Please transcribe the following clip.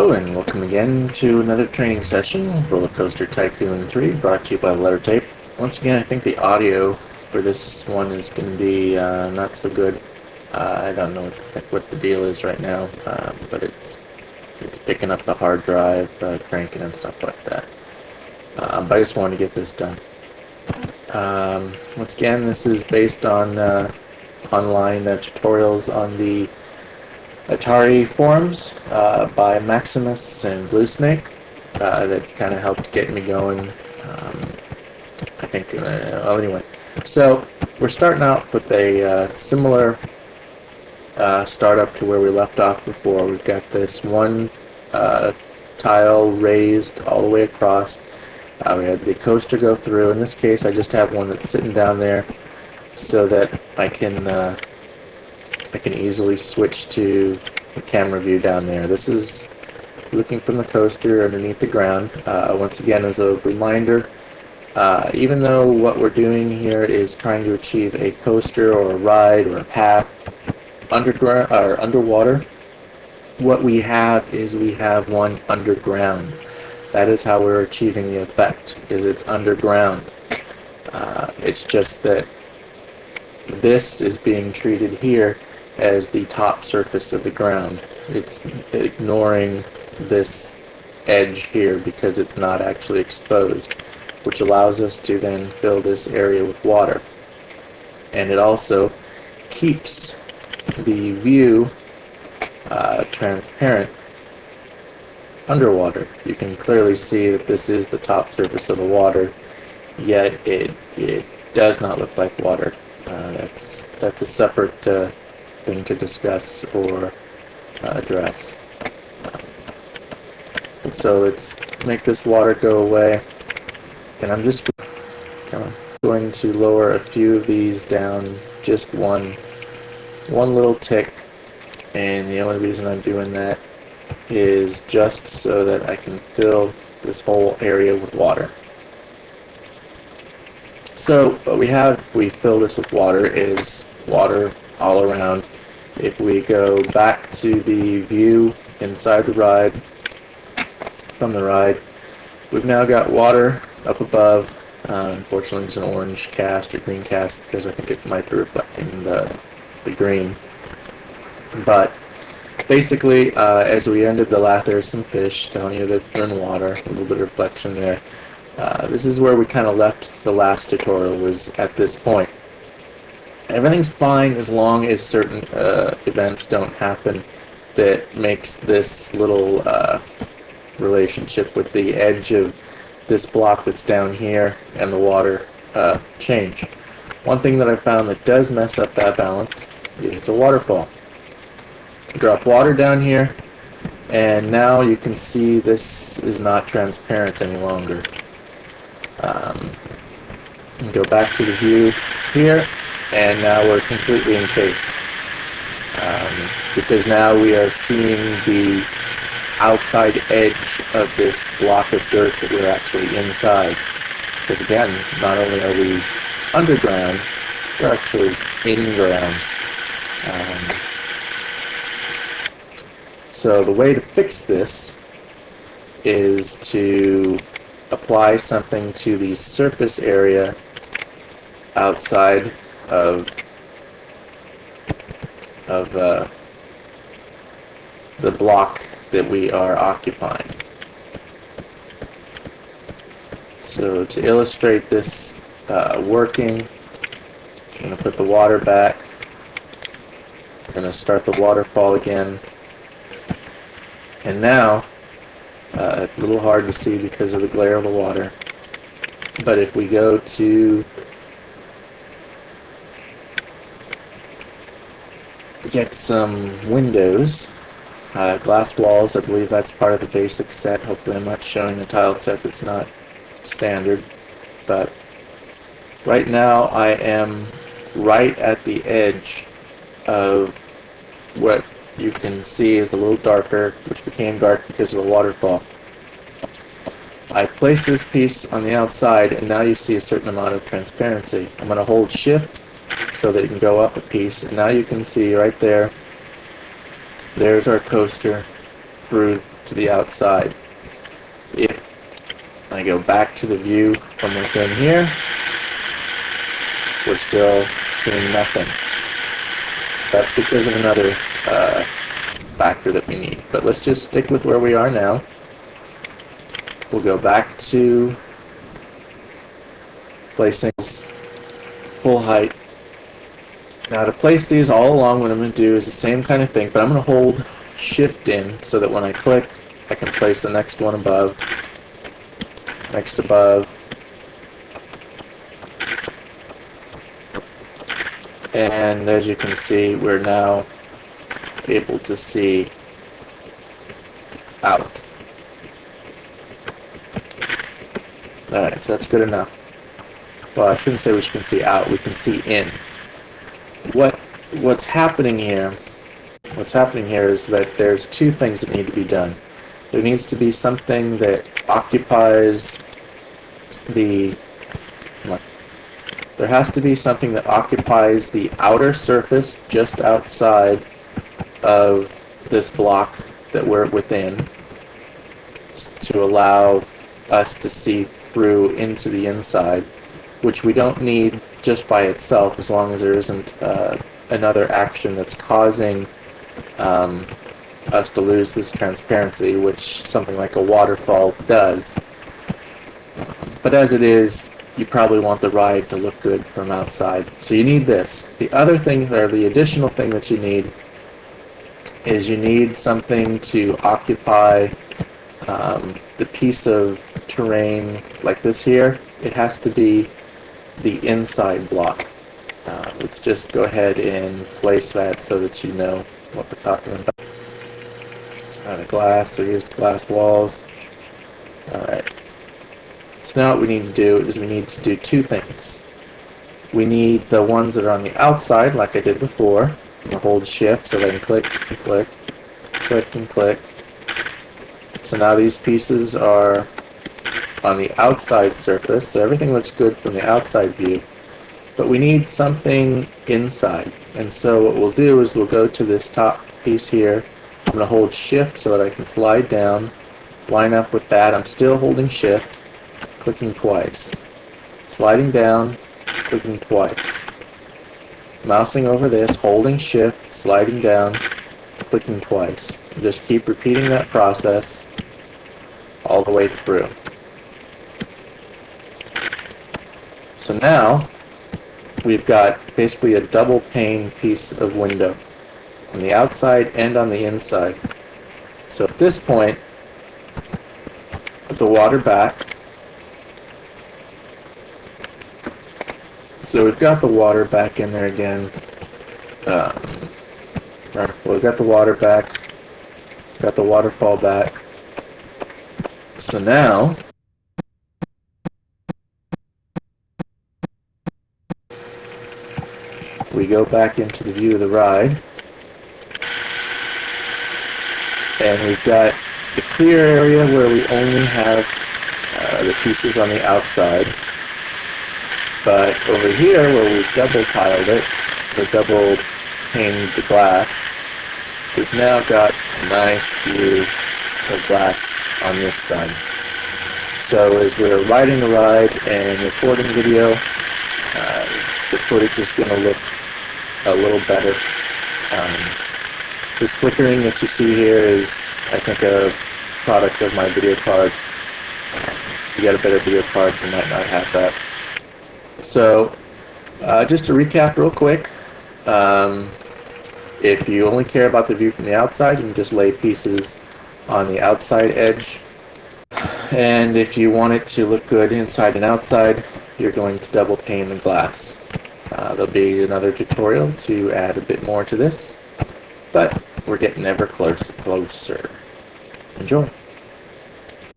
Hello and welcome again to another training session, Roller Coaster Tycoon 3, brought to you by Letter Tape. Once again, I think the audio for this one is going to be not so good. I don't know what the deal is right now, but it's picking up the hard drive, cranking and stuff like that. But I just wanted to get this done. Once again, this is based on online tutorials on the Atari forums by Maximus and Blue Snake that kind of helped get me going. I think, well, anyway. So we're starting out with a similar startup to where we left off before. We've got this one tile raised all the way across. We had the coaster go through. In this case, I just have one that's sitting down there so that I can easily switch to the camera view down there. This is looking from the coaster underneath the ground. Once again, as a reminder, even though what we're doing here is trying to achieve a coaster or a ride or a path underground or underwater, what we have one underground. That is how we're achieving the effect, is it's underground. It's just that this is being treated here as the top surface of the ground. It's ignoring this edge here because it's not actually exposed, which allows us to then fill this area with water. And it also keeps the view transparent underwater. You can clearly see that this is the top surface of the water, yet it does not look like water. That's a separate thing to discuss or address. So let's make this water go away, and I'm just going to lower a few of these down, just one little tick, and the only reason I'm doing that is just so that I can fill this whole area with water. So what we have if we fill this with water is water all around. If we go back to the view inside the ride, from the ride, we've now got water up above. Unfortunately, it's an orange cast or green cast because I think it might be reflecting the green. But basically, as we ended the last, there's some fish telling you that they're in water, a little bit of reflection there. This is where we kind of left the last tutorial, was at this point. Everything's fine as long as certain events don't happen that makes this little relationship with the edge of this block that's down here and the water change. One thing that I found that does mess up that balance is a waterfall. Drop water down here, and now you can see this is not transparent any longer. Go back to the view here, and now we're completely encased. Because now we are seeing the outside edge of this block of dirt that we're actually inside. Because again, not only are we underground, we're actually in ground. So the way to fix this is to apply something to the surface area outside of the block that we are occupying. So to illustrate this working, I'm going to put the water back. I'm going to start the waterfall again. And now, it's a little hard to see because of the glare of the water, but if we go to get some windows, glass walls, I believe that's part of the basic set. Hopefully I'm not showing a tile set that's not standard, but right now I am right at the edge of what you can see is a little darker, which became dark because of the waterfall. I placed this piece on the outside, and now you see a certain amount of transparency. I'm going to hold shift so that it can go up a piece, and now you can see right there, there's our coaster through to the outside. If I go back to the view from within here, we're still seeing nothing. That's because of another factor that we need. But let's just stick with where we are now. We'll go back to placing full height. Now to place these all along, what I'm going to do is the same kind of thing, but I'm going to hold shift in so that when I click, I can place the next one above, next above, and as you can see, we're now able to see out. Alright, so that's good enough. Well, I shouldn't say we can see out, we can see in. What's happening here? What's happening here is that there's two things that need to be done. There needs to be something that occupies the there has to be something that occupies the outer surface just outside of this block that we're within to allow us to see through into the inside, which we don't need just by itself as long as there isn't another action that's causing us to lose this transparency, which something like a waterfall does. But as it is, you probably want the ride to look good from outside. So you need this. The other thing, or the additional thing that you need, is you need something to occupy the piece of terrain like this here. It has to be the inside block. Let's just go ahead and place that so that you know what we're talking about. The glass, so here's the glass walls. Alright. So now what we need to do is we need to do two things. We need the ones that are on the outside, like I did before. I'm going to hold shift so that I can click and click, click and click. So now these pieces are on the outside surface, so everything looks good from the outside view. But we need something inside. And so what we'll do is we'll go to this top piece here. I'm going to hold shift so that I can slide down, line up with that. I'm still holding shift, clicking twice. Sliding down, clicking twice. Mousing over this, holding shift, sliding down, clicking twice. Just keep repeating that process all the way through. So now we've got basically a double pane piece of window on the outside and on the inside. So at this point, put the water back. So we've got the water back in there again. Well, we've got the water back, got the waterfall back. So now we go back into the view of the ride, and we've got the clear area where we only have the pieces on the outside. But over here, where we've double tiled it, or double paned the glass, we've now got a nice view of glass on this side. So as we're riding the ride and recording video, the footage is going to look a little better. This flickering that you see here is, I think, a product of my video card. If you get a better video card, you might not have that. So, just to recap real quick, if you only care about the view from the outside, you can just lay pieces on the outside edge. And if you want it to look good inside and outside, you're going to double pane the glass. There'll be another tutorial to add a bit more to this, but we're getting ever closer. Enjoy.